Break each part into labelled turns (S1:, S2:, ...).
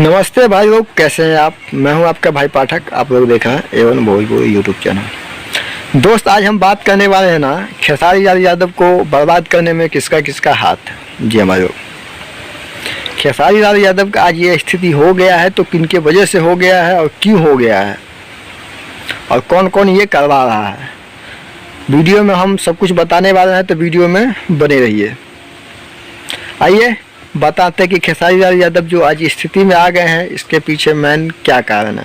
S1: नमस्ते भाई लोग, कैसे हैं आप। मैं हूं आपका भाई पाठक। आप लोग देखा है एवन भोजपुरी यूट्यूब चैनल। दोस्त, आज हम बात करने वाले हैं ना खेसारी लाल यादव को बर्बाद करने में किसका किसका हाथ है। जी हमारे लोग, खेसारी लाल यादव का आज ये स्थिति हो गया है तो किनके वजह से हो गया है और क्यों हो गया है और कौन कौन ये करवा रहा है, वीडियो में हम सब कुछ बताने वाले हैं, तो वीडियो में बने रहिए। आइए बताते हैं कि खेसारी लाल यादव जो आज स्थिति में आ गए हैं, इसके पीछे मेन क्या कारण है।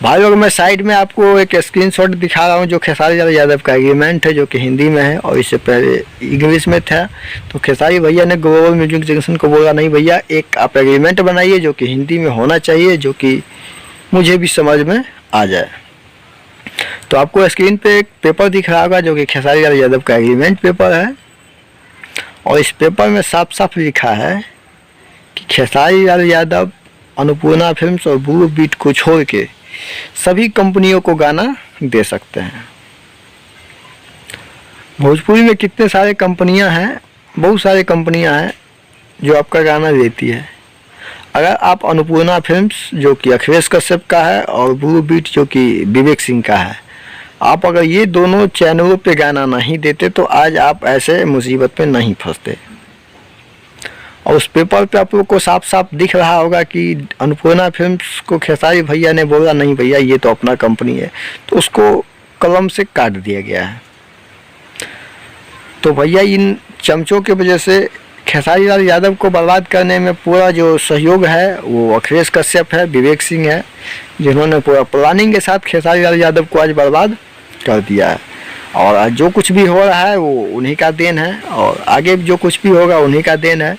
S1: भाई लोग, मैं साइड में आपको एक स्क्रीनशॉट दिखा रहा हूँ जो खेसारी लाल यादव का एग्रीमेंट है, जो कि हिंदी में है और इससे पहले इंग्लिश में था। तो खेसारी भैया ने ग्लोबल म्यूजिक जंक्शन को बोला, नहीं भैया, एक आप एग्रीमेंट बनाइए जो कि हिंदी में होना चाहिए, जो कि मुझे भी समझ में आ जाए। तो आपको स्क्रीन पे एक पेपर दिख रहा होगा जो कि खेसारी लाल यादव का एग्रीमेंट पेपर है, और इस पेपर में साफ साफ लिखा है कि खेसारी लाल यादव अन्नपूर्णा फिल्म्स और ब्लू बीट को छोड़ के सभी कंपनियों को गाना दे सकते हैं। भोजपुरी में कितने सारे कंपनियां हैं, बहुत सारी कंपनियां हैं जो आपका गाना देती है। अगर आप अन्नपूर्णा फिल्म्स जो कि अखिलेश कश्यप का है और ब्लू बीट जो कि विवेक सिंह का है, आप अगर ये दोनों चैनलों पे गाना नहीं देते तो आज आप ऐसे मुसीबत में नहीं फंसते। और उस पेपर पे आप लोग को साफ साफ दिख रहा होगा कि अन्नपूर्णा फिल्म्स को खेसारी भैया ने बोला, नहीं भैया ये तो अपना कंपनी है, तो उसको कलम से काट दिया गया है। तो भैया इन चमचों की वजह से खेसारी लाल यादव को बर्बाद करने में पूरा जो सहयोग है वो अखिलेश कश्यप है, विवेक सिंह है, जिन्होंने पूरा प्लानिंग के साथ खेसारी लाल यादव को आज बर्बाद कर दिया है। और आज जो कुछ भी हो रहा है वो उन्हीं का देन है, और आगे जो कुछ भी होगा उन्हीं का देन है।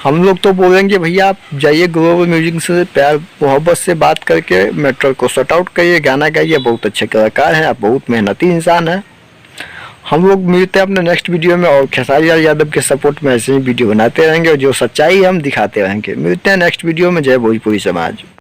S1: हम लोग तो बोलेंगे भैया आप जाइए ग्लोबल म्यूजिक से प्यार मोहब्बत से बात करके मैटर को सॉर्ट आउट करिए, गाना गाइए, बहुत अच्छे कलाकार हैं आप, बहुत मेहनती इंसान हैं। हम लोग मिलते हैं अपने नेक्स्ट वीडियो में, और खेसारी लाल यादव के सपोर्ट में ऐसे ही वीडियो बनाते रहेंगे और जो सच्चाई है हम दिखाते रहेंगे। मिलते हैं नेक्स्ट वीडियो में। जय भोजपुरी समाज।